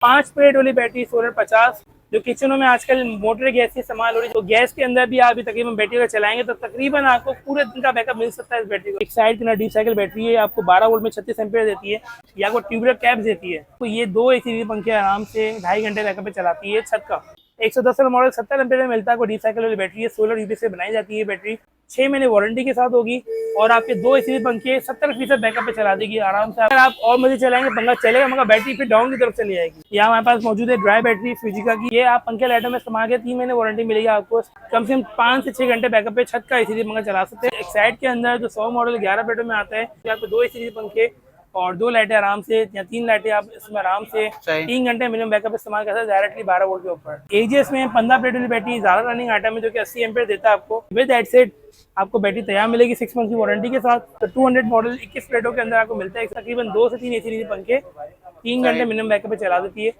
5 plate वाली battery 1650, जो किचनों में आजकल मोटर गैस की इस्तेमाल हो रही है, तो गैस के अंदर भी आप तकरीबन बैटरी अगर चलाएंगे तो तकरीबन आपको पूरे दिन का बैकअप मिल सकता है इस बैटरी को। एक साइड की डीप साइकिल बैटरी है, आपको 12 वोल्ट में 36 एम्पीयर देती है, या आपको ट्यूबलर कैप देती है। तो ये दो एसी पंखे आराम से 2.5 घंटे बैकअप पे चलाती है छत का। 110 वाला मॉडल 70 एम्पीयर में मिलता है। कोई डीप साइकिल वाली बैटरी है, सोलर यूपीएस से बनाई जाती है बैटरी, 6 महीने वारंटी के साथ होगी, और आपके दो एसी पंखे 70% बैकअप पे चला देगी आराम से। अगर आप और मजे चलाएंगे पंखा चलेगा, मगर बैटरी फिर डाउन की तरफ चली जाएगी। यहाँ हमारे पास मौजूद है ड्राई बैटरी फ्यूजिका की, ये आप पंखे लाइटों में इस्तेमाल के 3 महीने वारंटी मिलेगी आपको। कम से कम 5 से 6 घंटे बैकअप पे छत का एसी पंखा चला सकते हैं। एक साइड के अंदर जो 100 मॉडल 11 प्लेटों में आता है, आपको दो एसी पंखे और 2 लाइटें आराम से, या 3 लाइटें आप इसमें आराम से 3 घंटे मिनिमम बैकअप इस्तेमाल कर सकते हैं डायरेक्टली 12 वोल्ट के ऊपर। एजीएस में 15 प्लेट वाली बैटरी ज्यादा रनिंग आइटम है, जो कि 80 एम्पीयर देता है आपको। विद हेडसेट आपको बैटरी तैयार मिलेगी 6 मंथ की वारंटी के साथ। तो 200 मॉडल 21 प्लेटों के अंदर आपको मिलता है। तकरीबन 2 से 3 एसी पंखे 3 घंटे मिनिमम बैकअप पे चला देती है।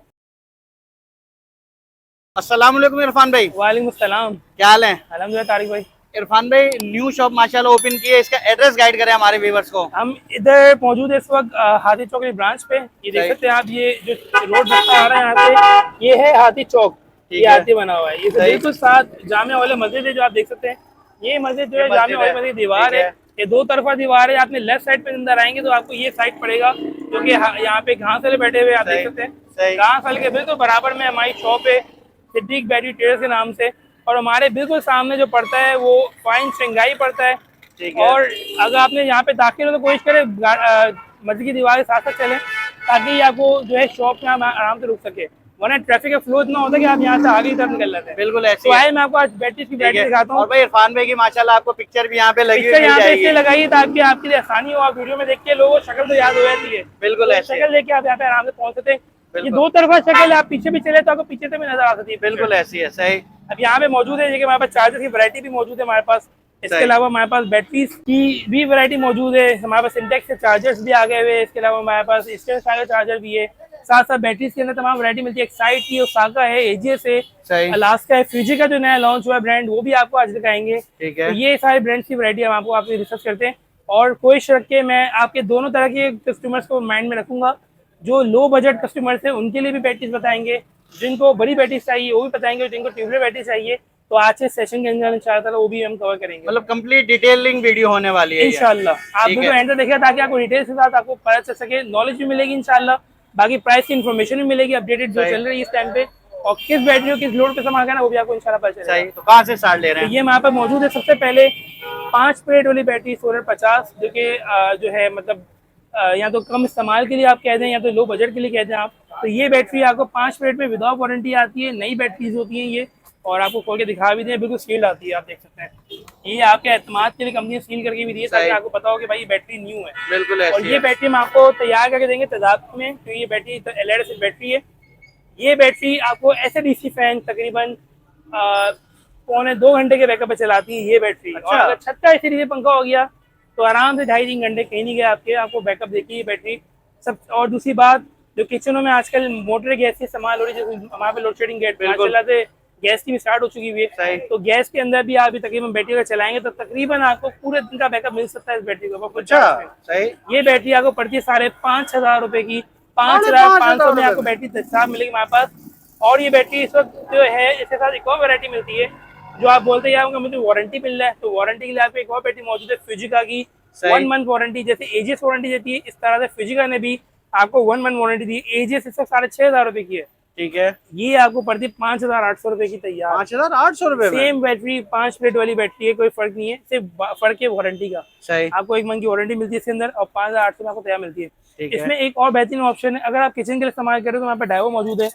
अस्सलाम वालेकुम इरफान भाई। वालेकुम सलाम, क्या हाल है? अल्हम्दुलिल्लाह तारिक भाई। इरफान भाई, न्यू शॉप माशाल्लाह ओपन की है, इसका एड्रेस गाइड करें हमारे व्यूवर्स को। हम इधर मौजूद है इस वक्त हाथी चौक की ब्रांच पे। ये देख सकते हैं आप, ये जो रोड रास्ता आ रहा है यहाँ से, ये है हाथी चौक। ये हाथी बना हुआ है, ये बिल्कुल साथ जामिया वाले मस्जिद है जो आप देख सकते हैं। ये मस्जिद जो है जामिया वाले मस्जिद दीवार है, ये 2 तरफा दीवार है। आपने लेफ्ट साइड पे अंदर आएंगे तो आपको ये साइड पड़ेगा, जो कि यहाँ पे घास वाले बैठे हुए आप देख सकते हैं। घास वाले के बिल्कुल बराबर में हमारी शॉप है सिद्दीक बैटरी ट्रेडर्स के नाम से, और हमारे बिल्कुल सामने जो पड़ता है वो फाइन शंघाई पड़ता है। और अगर आपने यहाँ पे दाखिल हो तो कोशिश करें मस्जिद की दीवार के साथ साथ चलें, ताकि आपको जो है शॉप में आराम से रुक सके, वरना ट्रैफिक का फ्लो इतना होता है कि आप यहाँ से आगे की तरफ निकल जाते हैं। बिल्कुल ऐसे तो आए मैं आपको आज बैटरी की बैटरी दिखाता हूँ। और भाई इरफान भाई की माशाल्लाह आपको पिक्चर भी यहाँ पे लगी हुई यहाँ पे इसलिए लगाई ताकि आपके लिए आसानी हो, आप वीडियो में देख के लोगों को शक्ल तो याद हो जाती है। बिल्कुल ऐसे शक्ल देख के आप यहाँ पे आराम से पहुंच सकते हैं। ये 2 तरफा शक्ल है, आप पीछे भी चले तो आपको पीछे से भी नजर आ सकती है। बिल्कुल ऐसी है, सही। अब यहाँ पे मौजूद है, हमारे पास चार्जर की वैरायटी भी मौजूद है हमारे पास। इसके अलावा हमारे पास बैटरीज की भी वैरायटी मौजूद है। हमारे पास सिंटेक्स के चार्जर्स भी आ गए हुए। इसके अलावा हमारे पास स्टेनलेस चार्जर भी है। साथ साथ बैटरीज के अंदर तमाम वैरायटी मिलती है। एक्साइट की, ओसाका है, एजीएस है, अलास्का है, फ्यूजिका जो नया लॉन्च हुआ है ब्रांड, वो भी आपको आज दिखाएंगे। तो ये सारे ब्रांड्स की वैरायटी हम आपको रिसर्च करते हैं, और कोशिश रख के मैं आपके दोनों तरह के कस्टमर्स को माइंड में रखूंगा। जो लो बजट कस्टमर्स है उनके लिए भी बैटरीज बताएंगे, जिनको बड़ी बैटरीज चाहिए वो भी बताएंगे, जिनको ट्यूबलर बैटरी चाहिए तो आज से सेशन के अंदर इंशाल्लाह वो भी हम कवर करेंगे। मतलब कंप्लीट डिटेलिंग वीडियो होने वाली है इंशाल्लाह। आप वीडियो एंड तक देखिए ताकि आपको डिटेल्स के साथ आपको पता चल सके, नॉलेज भी मिलेगी इंशाल्लाह, बाकी प्राइस की इन्फॉर्मेशन भी मिलेगी अपडेटेड जो चल रही है इस टाइम पे, और किस बैटरी को किस लोड पे इस्तेमाल करना वो भी आपको इंशाल्लाह पता चलेगा। तो कहाँ से स्टार्ट ले रहे हैं? ये हमारे पास मौजूद है सबसे पहले 5 प्लेट वाली बैटरी 1650, जो कि जो है मतलब या तो कम इस्तेमाल के लिए आप कह दें, या तो लो बजट के लिए कह दें आप। तो ये बैटरी आपको 5 प्लेट में विदाउट वारंटी आती है। नई बैटरीज होती हैं ये, और आपको खोल के दिखा भी दें, बिल्कुल सील्ड आती है, आप देख सकते हैं। ये आपके एतमाद के लिए कंपनी सील करके भी दी है, ताकि आपको पता हो कि भाई ये बैटरी न्यू है। बिल्कुल। और ये बैटरी हम आपको तैयार करके देंगे तेजाब में, क्योंकि ये बैटरी एलईडी एसिड बैटरी है। ये बैटरी आपको ऐसे डीसी फैन तकरीबन 1.25 घंटे के बैकअप पे चलाती है ये बैटरी। और अगर छत का एसी पंखा हो गया तो आराम से 2.5-3 घंटे कहीं नहीं गया आपको बैकअप देखिए ये बैटरी सब। और दूसरी बात, जो किचनों में आजकल मोटर गैस की इस्तेमाल हो रही है, जैसे हमारे पे लोड शेडिंग गेट गैस की भी स्टार्ट हो चुकी हुई है, तो गैस के अंदर भी आप तकरीबन बैटरी का चलाएंगे तो तकरीबन आपको पूरे दिन का बैकअप मिल सकता है इस बैटरी को। सही। ये बैटरी आपको पड़ती है 5,500 रुपए की। 5,500 में आपको बैटरी दस्ताब मिलेगी हमारे पास। और ये बैटरी इस वक्त जो है, इसके साथ एक और वैरायटी मिलती है, जो आप बोलते हैं मुझे वारंटी मिल रहा है, तो वारंटी के लिए आपको एक और बैटरी मौजूद है फ्यूजिका की। 1 मंथ वारंटी, जैसे एजीएस वारंटी देती है, इस तरह से फ्यूजिका ने भी आपको 1 मंथ वारंटी दी। एजीएस इस वक्त 6,500 रुपए की है। ठीक है। ये आपको पड़ती है 5,800 रुपए की तैयार। 5,800 रुपए में सेम बैटरी 5 प्लेट वाली बैटरी है, कोई फर्क नहीं है, सिर्फ फर्क है वारंटी का। सही। आपको 1 मंथ की वारंटी मिलती है इसके अंदर, और 5,800 में आपको तैयार मिलती है। इसमें एक और बेहतरीन ऑप्शन है, अगर आप किचन के लिए इस्तेमाल करें तो वहाँ पे डाइवो मौजूद है।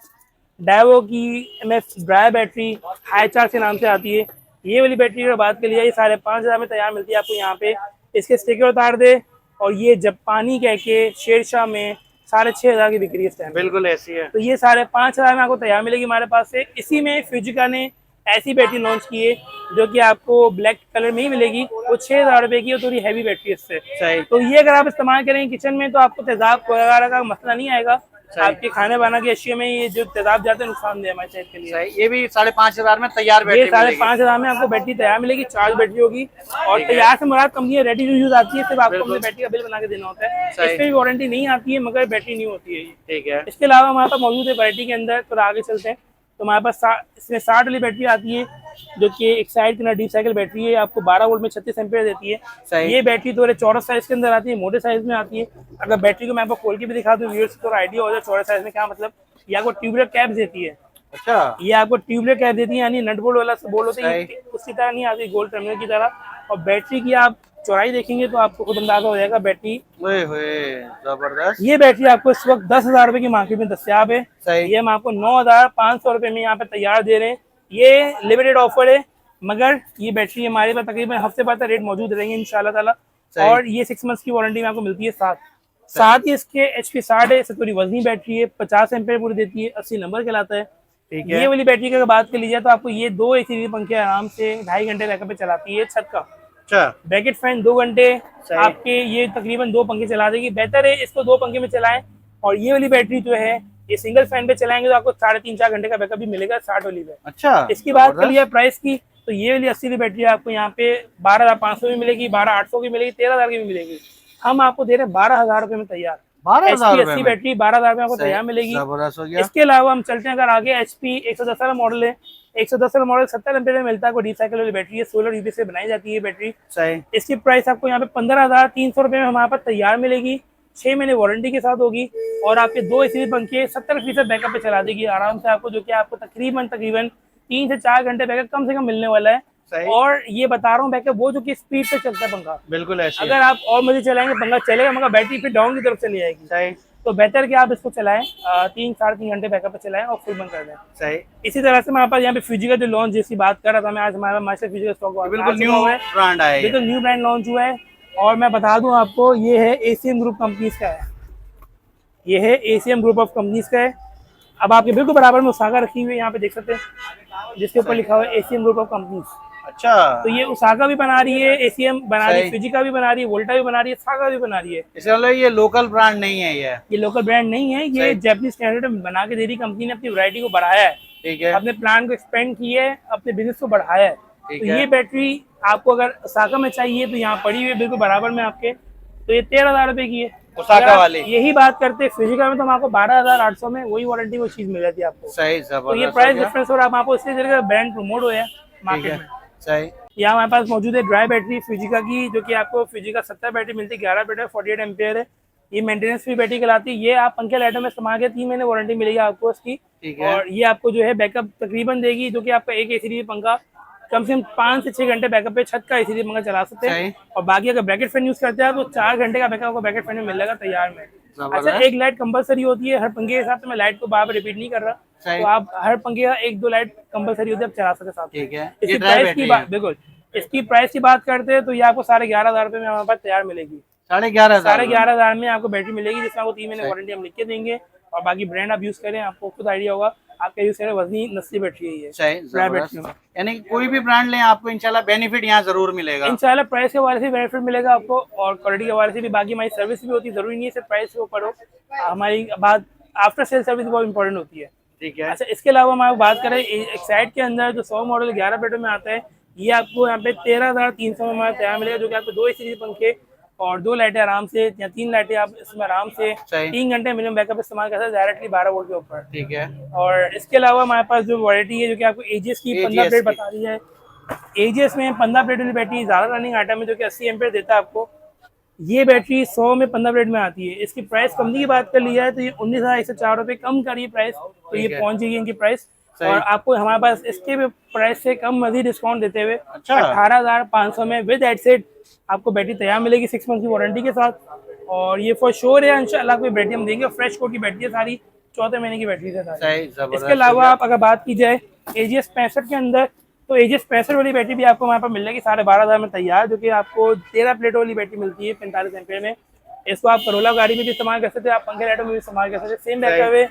डाइवो की MF dry battery high charge के नाम से आती है। ये वाली बैटरी की बात के लिए ये 5,500 में तैयार मिलती है आपको यहाँ पे। इसके स्टिकर उतार दे, और ये जापानी कह के शेरशाह में 6,500 की बिक्री है। बिल्कुल ऐसी है। तो ये 5,500 में आपको तैयार मिलेगी हमारे पास से। इसी में फ्यूजिका ने ऐसी बैटरी लॉन्च की है जो कि आपको ब्लैक कलर में ही मिलेगी, वो 6,000 रुपए की है, थोड़ी हैवी बैटरी इससे। तो ये अगर आप इस्तेमाल करेंगे किचन में तो आपको तेजाब वगैरह का मसला नहीं आएगा, आपके खाने बनाने की अशिया में ये जो तेजाब जाते हैं नुकसानदेह हमारे सेहत के लिए। सही। ये भी 5,500 में तैयार ये बैटरी मिलेगी। 5,500 में आपको बैटरी तैयार मिलेगी, चार्ज बैटरी होगी। और तैयार से मुराद कंपनी रेडी टू यूज आती है, सिर्फ आपको अपनी बैटरी का बिल बना के देना होता है। इस पे भी वारंटी नहीं आती है, मगर बैटरी नहीं होती है ये। ठीक है। इसके अलावा हमारे पास मौजूद है वैरायटी के अंदर, तो आगे चलते हैं। तो हमारे पास इसमें 60 वाली बैटरी आती है, जो कि एक साइड की डीप साइकिल बैटरी है, आपको 12 वोल्ट में 36 एम्पीयर देती है। ये बैटरी थोड़े चौरस साइज के अंदर आती है, मोटे साइज में आती है। अगर बैटरी को मैं आपको खोल के भी दिखा दूं व्यूअर्स को आइडिया हो जाए चौरस साइज में क्या मतलब। ये आपको ट्यूबुलर कैप देती है। अच्छा, ये आपको ट्यूबुलर कैप देती है, यानी नट बोल्ट वाला बोल्ट होता है, उसकी तरह नहीं आती, गोल्ड टर्मिनल की तरह। और बैटरी की आप चौड़ाई देखेंगे तो आपको खुद अंदाजा हो जाएगा बैटरी। जबरदस्त। ये बैटरी आपको इस वक्त 10,000 रुपए की मार्केट में दस्तियाब है। ये हम आपको 9,500 रुपए में यहाँ पे तैयार दे रहे हैं। ये लिमिटेड ऑफर है, मगर ये बैटरी हमारे पास तकरीबन हफ्ते भर तक रेट मौजूद रहेंगे इंशाल्लाह ताला। और ये 6 मंथ्स की वारंटी में आपको मिलती है। साथ ही इसके HP 60 है, थोड़ी वजनी बैटरी है, 50 एम्पीयर पूरी देती है, 80 नंबर कहलाता है। ठीक है। ये वाली बैटरी की अगर बात कर लीजिए तो आपको ये 2 AC पंखे आराम से 2.5 घंटे बैकअप पे चलाती है छत का। ब्रैकेट फैन 2 घंटे आपके ये तकरीबन 2 पंखे चला देगी। बेहतर है इसको 2 पंखे में चलाएं। और ये वाली बैटरी जो है ये सिंगल फैन पे चलाएंगे तो आपको 3.5-4 घंटे का बैकअप भी मिलेगा 60 वाली पे। अच्छा, इसकी बात कर लिया प्राइस की, तो ये वाली 80 वाली बैटरी आपको यहाँ पे 12,500 की मिलेगी, 12,800 की मिलेगी, 13,000 की भी मिलेगी। हम आपको दे रहे हैं 12,000 रुपए में तैयार। 12,000 बैटरी 12,000 में आपको तैयार मिलेगी। इसके अलावा हम चलते हैं, अगर आगे HP 110 वाला मॉडल है, 110 वाला मॉडल 70 एम्पीयर में मिलता है। कोई रिसाइकल वाली बैटरी है, सोलर यूपीएस से बनाई जाती है बैटरी। इसकी प्राइस आपको यहाँ पे 15,300 रुपए में हमारे पास तैयार मिलेगी। 6 महीने वारंटी के साथ होगी और आपके 2 AC पंखे 70% बैकअप पे चला देगी आराम से आपको, जो कि आपको तकरीबन 3 से 4 घंटे बैकअप कम से कम मिलने वाला है। और ये बता रहा हूँ बैकअप वो जो कि स्पीड पे चलता है पंखा, बिल्कुल ऐसे। अगर आप और मजे चलाएंगे पंखा चलेगा, मगर बैटरी फिर डाउन की तरफ चली जाएगी। तो बेहतर कि आप इसको चलाएं 3-3.5 घंटे बैकअप पे चलाएं और फुल बंद कर दें। इसी तरह से हमारे पास यहाँ पे फ्यूजी का जो लॉन्च जिसकी बात कर रहा था मैं, आज हमारे पास फ्यूजी का स्टॉक बिल्कुल न्यू ब्रांड है, बिल्कुल न्यू ब्रांड लॉन्च हुआ है। और मैं बता दूं आपको, ये है ACM ग्रुप कंपनीज का है। ये है ACM ग्रुप ऑफ कंपनीज का है। अब आपके बिल्कुल बराबर में उसाका रखी हुई है, यहाँ पे देख सकते हैं, जिसके ऊपर लिखा हुआ है ACM ग्रुप ऑफ कंपनीज। अच्छा, तो ये उसाका भी बना रही है, ACM बना रही है, फ्यूजी का भी बना रही है, वोल्टा भी बना रही है, सागा भी बना रही है। इसलिए ये लोकल ब्रांड नहीं है, ये लोकल ब्रांड नहीं है, ये जापानीज स्टैंडर्ड में बना के दे रही कंपनी ने, अपनी वैरायटी को बढ़ाया है। ठीक है, अपने प्लान को एक्सपेंड किया है, अपने बिजनेस को बढ़ाया है। तो ये बैटरी आपको अगर उसाका में चाहिए तो यहाँ पड़ी हुई है बिल्कुल बराबर में आपके, तो ये 13,000 रुपए की है उसाका वाली। यही बात करते फिजिका में तो हम आपको 12,800 में वही वारंटी वो चीज मिल जाती है आपको। सही, तो ये प्राइस डिफरेंस और आपको इसलिए जगह ब्रांड प्रमोट हो है मार्केट में। सही। यहाँ हमारे पास मौजूद है ड्राई बैटरी फिजिका की, जो कि आपको फिजिका 70 बैटरी मिलती है, 11 बैटरी 48 एम्पियर है। ये मेंटेनेंस फ्री बैटरी कहलाती है। ये आप पंखे लाइटों में इस्तेमाल के 3 महीने वारंटी मिलेगी आपको इसकी। और ये आपको जो है बैकअप तकरीबन देगी, जो कि आपका एक AC पंखा कम से कम 5 से 6 घंटे बैकअप पे छत का AC पंखा चला सकते हैं। और बाकी अगर ब्रैकेट फैन यूज करते हैं तो 4 घंटे का बैकअप आपको ब्रैकेट फैन में मिल जाएगा तैयार में। अच्छा, एक लाइट कंपलसरी होती है हर पंखे के साथ, तो मैं लाइट को बार बार रिपीट नहीं कर रहा, तो आप हर पंखे का 1-2 लाइट कंपलसरी होती है, आप चला सकते साथ। ठीक है। इसकी प्राइस की बात, बिल्कुल इसकी प्राइस की बात करते हैं तो ये आपको 11,500 रुपए में हमारे पास तैयार मिलेगी। 11,500 में आपको बैटरी मिलेगी, जिसमें आपको 3 महीने वारंटी हम लिख के देंगे। और बाकी ब्रांड आप यूज करें, आपको खुद आइडिया होगा, आपका यूज करें वजनी नस्ली बैटरी है। यानी कोई भी ब्रांड लें आपको इंशाल्लाह बेनिफिट यहाँ जरूर मिलेगा। इंशाल्लाह प्राइस के हवाले से बेनिफिट मिलेगा आपको, और क्वालिटी के हवाले से भी। बाकी हमारी सर्विस भी होती है, जरूरी नहीं है सिर्फ प्राइस के ऊपर हो, हमारी बात आफ्टर सेल सर्विस बहुत इंपॉर्टेंट होती है। ठीक है। अच्छा, इसके अलावा हम आप बात करें एक्साइड के अंदर जो 100 मॉडल 11 बैटरी में आता है, ये आपको यहाँ पे 13,300 में हमारा तैयार मिलेगा, जो कि आपको 2 AC पंखे और 2 लाइटें आराम से या 3 लाइटें आप इसमें आराम से 3 घंटे मिनिमम बैकअप इस्तेमाल कर सकते हैं डायरेक्टली 12 वोल्ट के ऊपर। ठीक है। और इसके अलावा हमारे पास जो वारंटी है, जो कि आपको AGS की 15 प्लेट बता रही है। AGS में 15 प्लेट वाली बैटरी ज्यादा रनिंग आइटम है, जो कि 80 एम्पीयर देता है आपको। ये बैटरी 100 में 15 प्लेट में आती है। इसकी प्राइस कंपनी की बात कर ली जाए तो ये 19,104 रुपए कम कर रही है प्राइस, तो ये पहुंच जाएगी इनकी प्राइस। और आपको हमारे पास इसके भी प्राइस से कम मजीद डिस्काउंट देते हुए 18,500 में विद हेडसेट आपको बैटरी तैयार मिलेगी 6 मंथ की वारंटी के साथ। और ये फॉर श्योर है इंशाल्लाह कोई बैटरी हम देंगे, फ्रेश कोड की बैटरी है सारी, 14 महीने की बैटरी है सारी। इसके अलावा आप अगर बात की जाए AGS 65 के अंदर, तो AGS 65 वाली बैटरी भी आपको वहाँ पर मिल जाएगी 12,500 में तैयार, जो कि आपको 13 प्लेट वाली बैटरी मिलती है 45 एम्पीयर में। इसको आप करोला गाड़ी में भी इस्तेमाल कर सकते हैं, आप पंखे लाइटों में भी इस्तेमाल कर सकते हैं।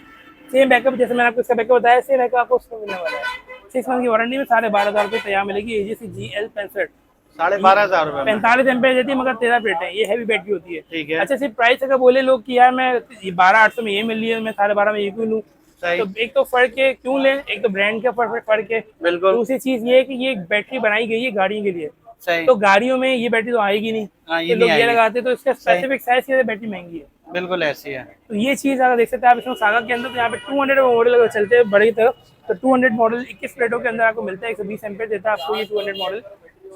सेम बैकअप जैसे मैंने आपको इसका बैकअप बताया, सेम बैकअप आपको उसको मिलने वाला है। 6 मंथ की वारंटी में 12,500 रुपये तैयार मिलेगी AGS GL 65। 12,500 रुपए में। 45 एम्पेयर देती है मगर 13 प्लेट है, ये हैवी बैटरी होती है। ठीक है। अच्छा, सिर्फ प्राइस अगर बोले लोग कि यार मैं 12,800 में ये मिल रही है, मैं 12,500 में ये क्यों लूँ, सही। तो एक तो फर्क है क्यों लें, एक तो ब्रांड का फर्क है। बिल्कुल। दूसरी चीज ये है कि ये बैटरी बनाई गई है गाड़ियों के लिए, सही। तो गाड़ियों में ये बैटरी तो आएगी नहीं। हाँ, ये तो लोग नहीं ये आएगी। लगाते तो इसका स्पेसिफिक साइज की बैटरी महंगी है। बिल्कुल ऐसी है। तो ये चीज अगर देख सकते हैं आप इसमें सागा के अंदर, तो यहाँ पे 200 मॉडल अगर चलते हैं बड़ी तरफ, तो 200 मॉडल 21 प्लेटों के अंदर आपको मिलता है। 120 एम्पेयर देता है आपको ये 200 मॉडल।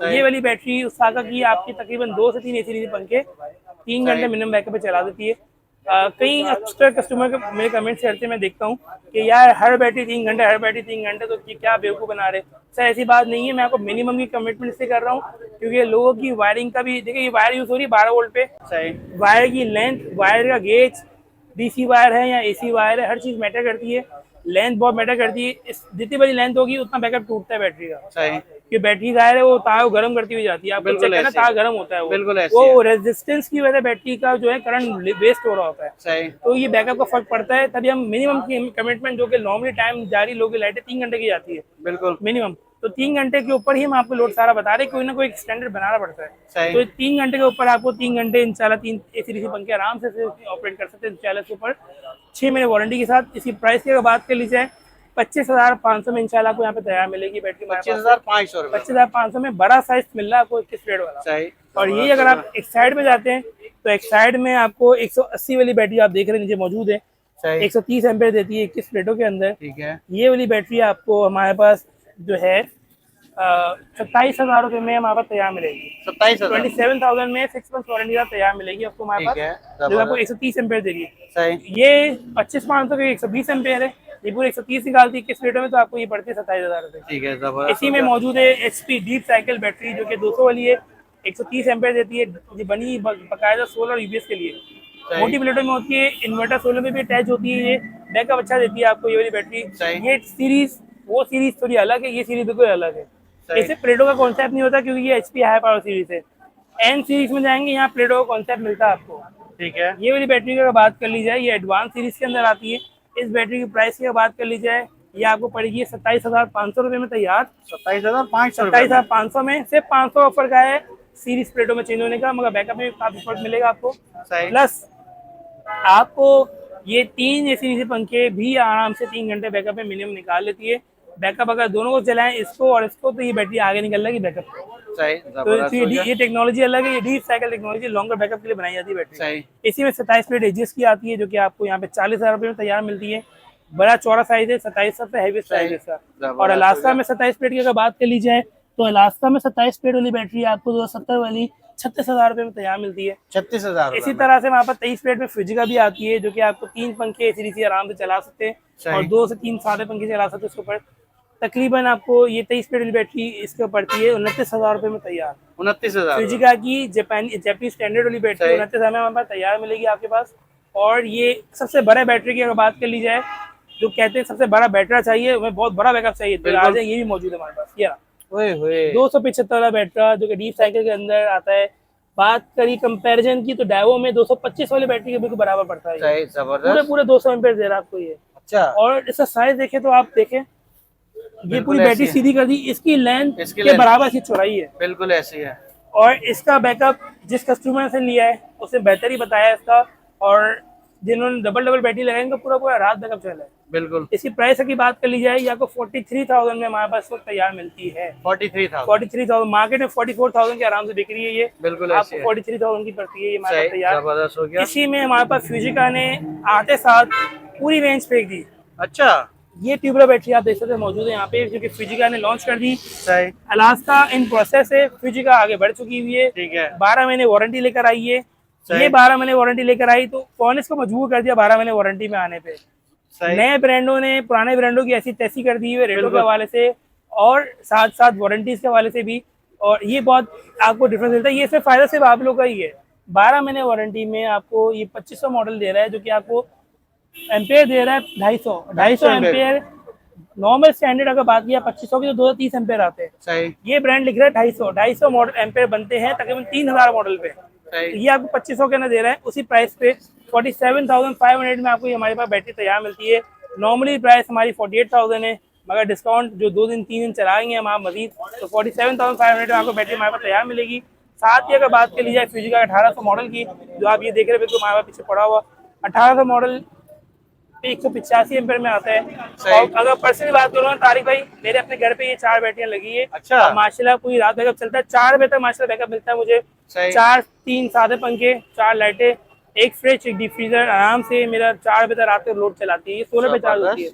ये वाली बैटरी उस सागा की आपकी तकरीबन 2 से 3 एसी पंखे 3 घंटे मिनिमम बैकअप पे चला देती है। कई अक्सर कस्टमर के मेरे कमेंट से मैं देखता हूँ कि यार हर बैटरी 3 घंटे, हर बैटरी 3 घंटे, तो ये क्या बेवकूफ़ बना रहे। सर ऐसी बात नहीं है, मैं आपको मिनिमम की कमिटमेंट से कर रहा हूँ, क्योंकि लोगों की वायरिंग का भी देखिए, ये वायर यूज़ हो रही है 12 वोल्ट पे। सही। वायर की लेंथ, वायर का गेज, डीसी वायर है या एसी वायर है, हर चीज़ मैटर करती है। लेंथ बहुत मैटर करती है, इस जितनी बड़ी लेंथ होगी उतना बैकअप टूटता है बैटरी का। सही। कि बैटरी जाहिर है वो तार गर्म करती हुई जाती है, आपको चेक करना तार गर्म होता है, बिल्कुल वो रेजिस्टेंस की वजह से बैटरी का जो है करंट वेस्ट हो रहा होता है। सही। तो ये बैकअप का फर्क पड़ता है, तभी हम मिनिमम की कमिटमेंट, जो कि नॉर्मली टाइम जारी लोग की लाइटें 3 घंटे की जाती है बिल्कुल मिनिमम, तो 3 घंटे के ऊपर ही हम आपको लोड सारा बता रहे हैं, कोई ना कोई स्टैंडर्ड बनाना पड़ता है। सही। तो 3 घंटे के ऊपर आपको 3 घंटे इंशाल्लाह 3 एसी डीसी पंखे आराम से ऑपरेट कर सकते हैं इंशाल्लाह के ऊपर 6 महीने वारंटी के साथ। इसकी प्राइस की अगर बात कर ली जाए 25,500 में इंशाल्लाह आपको यहाँ पे तैयार मिलेगी बैटरी। 25,500 रुपए। 25,500 में बड़ा साइज मिल रहा है आपको 21 प्लेट वाला। सही। और ये अगर आप एक साइड में जाते हैं तो एक साइड में आपको 180 वाली बैटरी आप देख रहे हैं नीचे मौजूद है। सही। 130 एम्पेयर देती है 21 प्लेटों के अंदर। ठीक है। ये वाली बैटरी आपको हमारे पास जो है 27,000 रुपये में हमारे पास तैयार मिलेगी। 27,000। 27,000 में 6 मंथ वारंटी का तैयार मिलेगी आपको हमारे पास, जो आपको 130 एम्पेयर देगी। सही। ये 25,500 के 120 एम्पेयर है, ये पूरे 130 निकालती है 21 प्लेटों में, तो आपको ये पड़ती है 27,000 रुपये। ठीक है, जबरदस्त। इसी में मौजूद है HP डीप साइकिल बैटरी, जो कि 200 वाली है, 130 एम्पेयर देती है। ये बनी बाकायदा सोलर और यूपीएस के लिए, मोटी प्लेटों में होती है, इन्वर्टर सोलर में भी अटैच होती है। ये बैकअप अच्छा देती है आपको ये वाली बैटरी। ये सीरीज वो सीरीज थोड़ी अलग है, ये सीरीज बिल्कुल अलग है। ऐसे प्लेटों का कॉन्सेप्ट नहीं होता, क्योंकि ये HP हाई पावर सीरीज है। एन सीरीज में जाएंगे, यहाँ प्लेटों का कॉन्सेप्ट मिलता है आपको। ठीक है। ये वाली बैटरी की अगर बात कर ली जाए, ये एडवांस सीरीज के अंदर आती है। इस बैटरी की प्राइस की बात कर ली जाए, ये आपको पड़ेगी 27,500 रुपये में तैयार। 27,500 में सिर्फ 500 ऑफर का है सीरीज प्लेटों में चेंज होने का, मगर बैकअप में काफी फर्क मिलेगा आपको। प्लस आपको ये 3 एसी पंखे भी आराम से 3 घंटे बैकअप में मिनिमम निकाल लेती है। बैकअप अगर दोनों को चलाएं, इसको और इसको, तो ये बैटरी आगे निकल जाएगी बैकअप। तो ये टेक्नोलॉजी अलग है, ये deep cycle technology longer backup के लिए बनाई जाती है बैटरी। इसी में 27 प्लेट एजीएस की आती है, जो कि आपको यहाँ पे 40,000 रुपये में तैयार मिलती है। बड़ा चौड़ा साइज है, 27 सबसे हैवी साइज है इसका। और अलास्का में 27 प्लेट की अगर बात कर ली जाए, तो अलास्का में 27 प्लेट वाली बैटरी आपको 270 वाली 36,000 रुपये में तैयार मिलती है। 36,000। इसी तरह से वहाँ पर 23 प्लेट में फ्यूजिका भी आती है, जो कि आपको 3 पंखे एसी आराम से चला सकते हैं और 2 से 3 सादे पंखे चला सकते हैं उसके ऊपर। तकरीबन आपको ये 23 प्लेट वाली बैटरी इसके पड़ती है 29,000 रुपये में तैयार। 29,000। फ्यूजिका की जापानी स्टैंडर्ड वाली बैटरी 29,000 में हमारे पास तैयार मिलेगी आपके पास। और ये सबसे बड़ा बैटरी की अगर बात कर ली जाए, जो कहते हैं सबसे बड़ा बैटरा चाहिए, हमें बहुत बड़ा बैकअप चाहिए, तो आज ये भी मौजूद है हमारे पास। ये 275 वाला बैटरा, जो कि डीप साइकिल के अंदर आता है। बात करी कंपैरिजन की, तो डाइवो में 225 वाली बैटरी के बिल्कुल बराबर पड़ता है। पूरे 200 एम्पेयर दे रहा है आपको ये। अच्छा। और इसका साइज देखें तो आप देखें, ये पूरी बैटरी सीधी कर दी, इसकी लेंथ के बराबर इसकी चौड़ाई है, बिल्कुल ऐसी है। और इसका बैकअप जिस कस्टमर से लिया है उसने बेहतर ही बताया इसका, और जिन्होंने डबल बैटरी लगाएंगे पूरा रात बैकअप चला है। बिल्कुल। इसकी प्राइस की बात कर ली जाए, या आपको 43,000 में हमारे पास वक्त तैयार मिलती है। 43,000 मार्केट में 44,000 के आराम से बिक रही है ये, बिल्कुल आपको 43,000 की पड़ती है ये हमारे पास तैयार। इसी में हमारे पास फ्यूजिका ने आते साथ पूरी रेंज फेंक दी। अच्छा। ये ट्यूबलर बैटरी आप देख सकते हैं मौजूद है यहाँ पे, जो कि फ्यूजिका ने लॉन्च कर दी। अलास्का इन प्रोसेस है, फ्यूजिका आगे बढ़ चुकी हुई है। ठीक है। 12 महीने वारंटी लेकर आई है। ये 12 महीने वारंटी लेकर आई, तो कौन इसको मजबूर कर दिया 12 महीने वारंटी में आने पे। नए ब्रांडों ने पुराने ब्रांडों की ऐसी तैसी कर दी है रेटों के हवाले से, और साथ साथ वारंटीज के हवाले से भी। और ये बहुत आपको डिफरेंस मिलता है। ये सिर्फ फायदा सिर्फ आप लोग का ही है। 12 महीने वारंटी में आपको ये 2500 मॉडल दे रहा है, जो कि आपको एम्पेयर दे रहा है 250 एम्पेयर। नॉर्मल स्टैंडर्ड अगर बात किया 2500 की, तो 230 एम्पेयर आते हैं। ये ब्रांड लिख रहा है 250 मॉडल एम्पेयर बनते हैं तकरीबन 3,000 मॉडल पे। तो ये आपको 2500 के अंदर दे रहा है। उसी प्राइस पे 47,500 में आपको हमारे पास बैटरी तैयार मिलती है। नॉर्मली प्राइस हमारी 48,000 है, मगर डिस्काउंट जो 2 दिन 3 दिन चलाएंगे हम आप मजीद, तो 47,500 में आपको बैटरी हमारे पास तैयार मिलेगी। साथ ही अगर बात कर ली जाए फ्यूजी का 1800 मॉडल की, जो आप ये देख रहे हो बिल्कुल हमारे पास पीछे पड़ा हुआ 1800 मॉडल 185 एम्पेयर में आता है। सही। और अगर पर्सनली बात करूँ ना तारिक भाई, मेरे अपने घर पे ये 4 बैटरियां लगी है। अच्छा। और माशाल्लाह पूरी रात बैकअप चलता है, 4 बजे तक माशाल्लाह बैकअप मिलता है मुझे। सही। 4 3 सादे पंखे, 4 लाइटें, एक फ्रिज, एक डीप फ्रीजर, आराम से मेरा 4 बजे तक रात को लोड चलाती है। ये सोलर पे चार्ज होती है।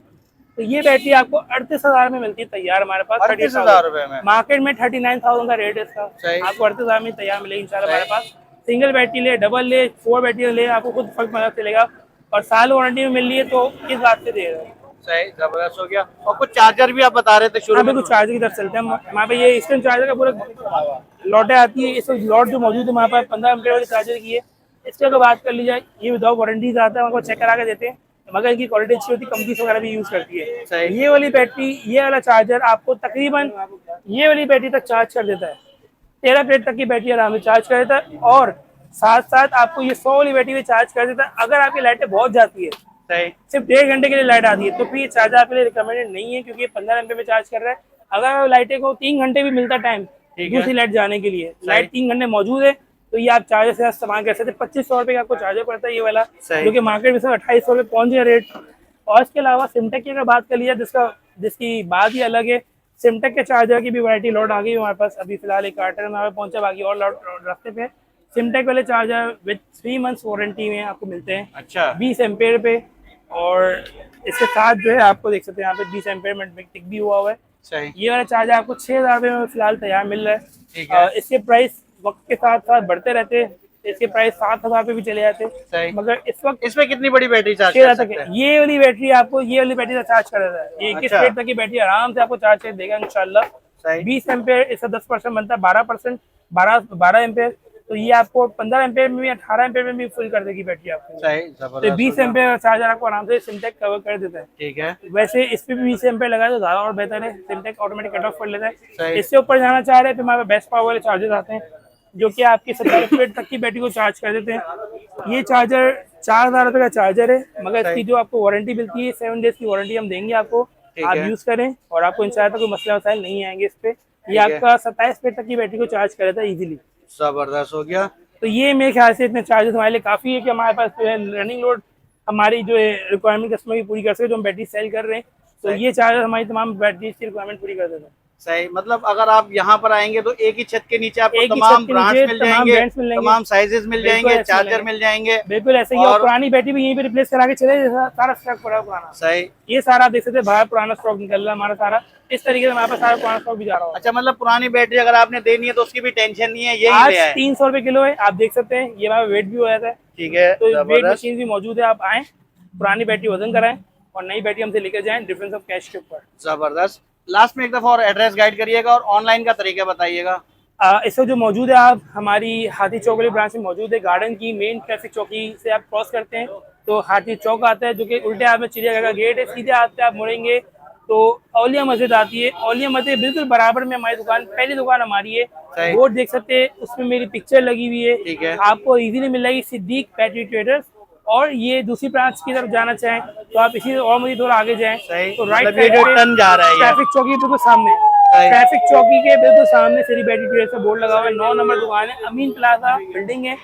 तो ये बैटरी आपको 38,000 में मिलती है तैयार हमारे पास। 38,000 रुपए में। मार्केट में 39,000 का रेट है इसका, आपको 38,000 में तैयार मिलेगी इंशाल्लाह हमारे पास। सिंगल बैटरी ले, डबल ले, 4 बैटरी ले, आपको खुद फर्क पता चलेगा। और साल वारंटी में मिल रही है, तो किस बात से दे रहे हैं। सही, जबरदस्त हो गया। और कुछ चार्जर भी आप बता रहे थे शुरू हाँ में। बिल्कुल, चार्जर की तरफ चलते हैं हमारे पे। ये ईस्टर्न चार्जर का पूरा लॉटे आती है। इस लॉट जो मौजूद है हमारे पास 15 एम्पेयर वाली चार्जर की है। इसकी अगर बात कर ली जाए, ये विदाउट वारंटी आता है, हमको चेक करा के देते हैं, मगर इनकी क्वालिटी अच्छी होती है, कंपनीज वगैरह भी यूज करती है। ये वाली बैटरी, ये वाला चार्जर आपको तकरीबन ये वाली बैटरी तक चार्ज कर देता है। 13 प्लेट तक की बैटरी आराम से चार्ज कर देता है। और साथ साथ आपको ये 100 वाली बैटरी भी चार्ज कर देता है। अगर आपकी लाइटें बहुत जाती है, सिर्फ 1.5 घंटे के लिए लाइट आती है, तो फिर ये चार्जर आपके लिए रिकमेंडेड नहीं है, क्योंकि ये 15 एम्पीयर में चार्ज कर रहा है। अगर लाइटें को 3 घंटे भी मिलता टाइम दूसरी लाइट जाने के लिए, लाइट 3 घंटे मौजूद है, तो ये आप चार्जर से इस्तेमाल कर सकते हैं। 2500 रुपये का आपको चार्जर पड़ता है ये वाला, जो कि मार्केट में 2800 रुपये पहुंच गया रेट। और इसके अलावा सिमटेक की अगर बात कर लिया, जिसकी बात ही अलग है। सिमटेक के चार्जर की भी वैरायटी लॉट आ गई है हमारे पास। अभी फिलहाल एक कार्टर हमारे पहुंचा, बाकी और लॉट रास्ते पे। सिमटेक वाले चार्जर विद 3 मंथ्स वारंटी में आपको मिलते हैं। अच्छा। 20 एम्पेयर पे। और इसके साथ जो है आपको देख सकते हैं यहाँ पे 20 एम्पेयर में टिक भी हुआ है। सही। ये वाला चार्जर आपको 6,000 रुपये में फिलहाल तैयार मिल रहा है। ठीक है। इसके प्राइस वक्त के साथ साथ बढ़ते रहते हैं। इसके प्राइस 7,000 पे भी चले जाते हैं, मगर इस वक्त इसमें कितनी बड़ी बैटरी चार्ज 6,000 तक है। ये वाली बैटरी आपको ये वाली बैटरी से चार्ज कर देता है। ये 21 अच्छा। प्लेट तक की बैटरी आराम से आपको चार्ज कर देगा इंशाल्लाह। 20 एम्पेयर, इसका 10% बनता है, 12%, 12 एम्पेयर। तो ये आपको 15 एम्पेयर में भी, 18 एम्पेयर में भी फुल कर देगी बैटरी आपको। तो 20 एम्पेयर चार्जर आपको आराम से सिमटेक कवर कर देता है। ठीक है। वैसे इस पे भी 20 एम्पेयर लगाए तो ज्यादा और बेहतर है। सिमटेक ऑटोमेटिक कट ऑफ कर लेता है। इससे ऊपर जाना चाह रहे हैं तो हमारे बेस्ट पावर वाले चार्जर आते हैं, जो कि आपकी 27 प्लेट तक की बैटरी को चार्ज कर देते हैं। ये चार्जर 4,000 रुपये का चार्जर है, मगर इसकी जो आपको वारंटी मिलती है 7 डेज की वारंटी हम देंगे आपको। आप यूज करें और आपको इंशाल्लाह कोई मसला मसाइल नहीं आएंगे इस पे। ये आपका 27 प्लेट तक की बैटरी को चार्ज कर देता है इजीली। जबरदस्त हो गया। तो ये मेरे ख्याल से इतने चार्जेस हमारे लिए काफ़ी है कि हमारे पास जो है रनिंग लोड हमारी जो है रिक्वायरमेंट कस्टमर की पूरी कर सके, जो हम बैटरी सेल कर रहे हैं। तो ये चार्जर हमारी तमाम बैटरी की रिक्वायरमेंट पूरी कर देते हैं। सही, मतलब अगर आप यहाँ पर आएंगे तो एक ही छत के नीचे आपको तमाम ब्रांड्स मिल जाएंगे, तमाम साइजेस मिल जाएंगे, चार्जर मिल जाएंगे। बिल्कुल ऐसे ही। और पुरानी बैटरी भी यहीं पे रिप्लेस करा के चले, सारा स्टॉक पड़ा पुराना। सही। ये सारा देख सकते हैं बाहर पुराना स्टॉक निकल रहा है हमारा सारा। इस तरीके से हमारे पास सारा पुराना स्टॉक भी जा रहा है। अच्छा, मतलब पुरानी बैटरी अगर आपने देनी है तो उसकी भी टेंशन नहीं है, यही आज 300 रुपए किलो है, आप देख सकते हैं। ये हमारा वेट भी हो जाता है। ठीक है। तो वेट मशीन भी मौजूद है, आप आए पुरानी बैटरी वजन कराएं और नई बैटरी हमसे लेकर जाएं डिफरेंस ऑफ कैश के ऊपर। जबरदस्त। लास्ट में एक दफा और एड्रेस गाइड करिएगा और ऑनलाइन का तरीका बताइएगा। इसमें जो मौजूद है, आप हमारी हाथी चौक वाली ब्रांच में मौजूद है। गार्डन की मेन ट्रैफिक चौकी से आप क्रॉस करते हैं तो हाथी चौक आता है, जो कि उल्टे हाथ में चिड़ियाघर का गेट है। सीधे हाथ पे आप मुड़ेंगे तो औलिया मस्जिद आती है। औलिया मस्जिद बिल्कुल बराबर में हमारी दुकान, पहली दुकान हमारी है। बोर्ड देख सकते हैं, उसमें मेरी पिक्चर लगी हुई है। ठीक है। आपको इजीली मिल जाएगी सिद्दीक बैटरी ट्रेडर्स। और ये दूसरी ब्रांच की तरफ जाना चाहें तो आप इसी और मुझे थोड़ा आगे जाएं तो राइट साइड पे टर्न जा रहा है, ट्रैफिक चौकी बिल्कुल सामने, ट्रैफिक चौकी के बिल्कुल सामने सिटी बैटरी ट्रेडर्स का बोर्ड लगा हुआ है। 9 नंबर दुकान है, अमीन प्लाजा बिल्डिंग है,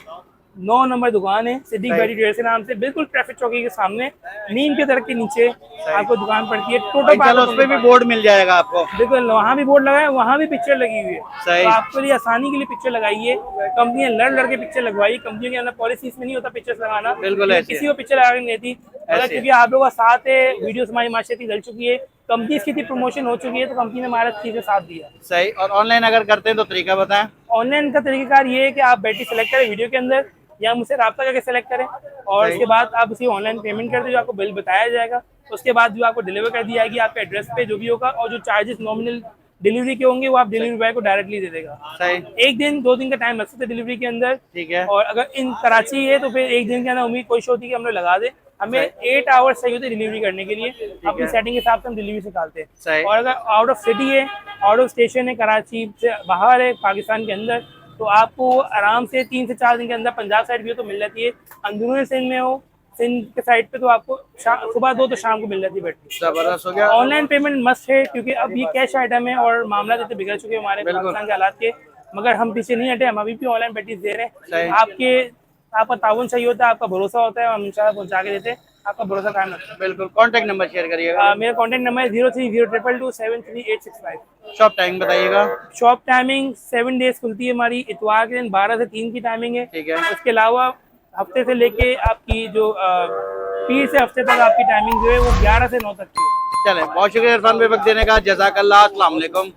9 नंबर दुकान है सिद्दीक बैटरी ट्रेडर्स के नाम से। बिल्कुल ट्रैफिक चौकी के सामने नीम के दरख्त के नीचे आपको दुकान पड़ती है। टोटल उस पे भी बोर्ड मिल जाएगा आपको। बिल्कुल, वहाँ भी बोर्ड लगा है, वहाँ भी पिक्चर लगी हुई है। तो आपके लिए आसानी के लिए पिक्चर लगाई है। कंपनियां लड़ के पिक्चर लगवाई, कंपनियों के अंदर पॉलिसी इसमें नहीं होता पिक्चर लगाना, बिल्कुल किसी को पिक्चर लगा नहीं देती। अगर क्योंकि आप लोगों का साथ है, वीडियो हमारी मार्केट चल चुकी है, कंपनी की प्रमोशन हो चुकी है, तो कंपनी ने हमारा चीज का साथ दिया। सही। और ऑनलाइन अगर करते हैं तो तरीका बताएं। ऑनलाइन का तरीकाकार ये है कि आप बैटरी सेलेक्ट करें वीडियो के अंदर या मुझसे रब्ता करके सेलेक्ट करें और उसके बाद आप उसी ऑनलाइन पेमेंट कर दें, जो आपको बिल बताया जाएगा। उसके बाद जो आपको डिलीवर कर दी जाएगी आपके एड्रेस पे जो भी होगा, और जो चार्जेस नॉमिनल डिलीवरी के होंगे वो आप डिलीवरी बॉय को डायरेक्टली दे देगा। सही। 1 दिन 2 दिन का टाइम लग सकता है डिलीवरी के अंदर। ठीक है। और अगर इन कराची है तो फिर 1 दिन के अंदर उम्मीद कोशिश होती है कि हम लोग लगा दे। हमें 8 आवर्स चाहिए होते डिलीवरी करने के लिए, अपनी सेटिंग के हिसाब से हम डिलीवरी निकालते हैं। और अगर आउट ऑफ सिटी है, आउट ऑफ स्टेशन है, कराची से बाहर है, पाकिस्तान के अंदर, तो आपको आराम से 3 से 4 दिन के अंदर पंजाब साइड भी हो तो मिल जाती है। अंदरूनी सिंध में हो, सिंध के साइड पे तो आपको सुबह 2 तो शाम को मिल जाती है बैटरी। जबरदस्त हो गया। ऑनलाइन पेमेंट मस्ट है, क्योंकि अब ये कैश आइटम है और मामला इतने बिगड़ चुके हैं हमारे पाकिस्तान के हालात के, मगर हम पीछे नहीं हटे, हम अभी भी ऑनलाइन बैटरी दे रहे हैं। आपका ताउन चाहिए होता है, आपका भरोसा होता है, हम इंशाल्लाह पहुंचा के देते हैं, आपका भरोसा कायम रखते हैं। बिल्कुल। कॉन्टैक्ट नंबर शेयर करिएगा। मेरा कॉन्टैक्ट नंबर है 030222733865। शॉप टाइम बताइएगा। शॉप टाइमिंग 7 डेज खुलती है हमारी, इतवार के दिन 12 से 3 की टाइमिंग है। ठीक है। उसके अलावा हफ्ते से लेके आपकी जो पीर से हफ्ते तक आपकी टाइमिंग जो है वो 11 से 9 तक की है। चले, बहुत शुक्रिया इरफान भाई वक्त देने का। जज़ाकल्लाह। अस्सलाम वालेकुम।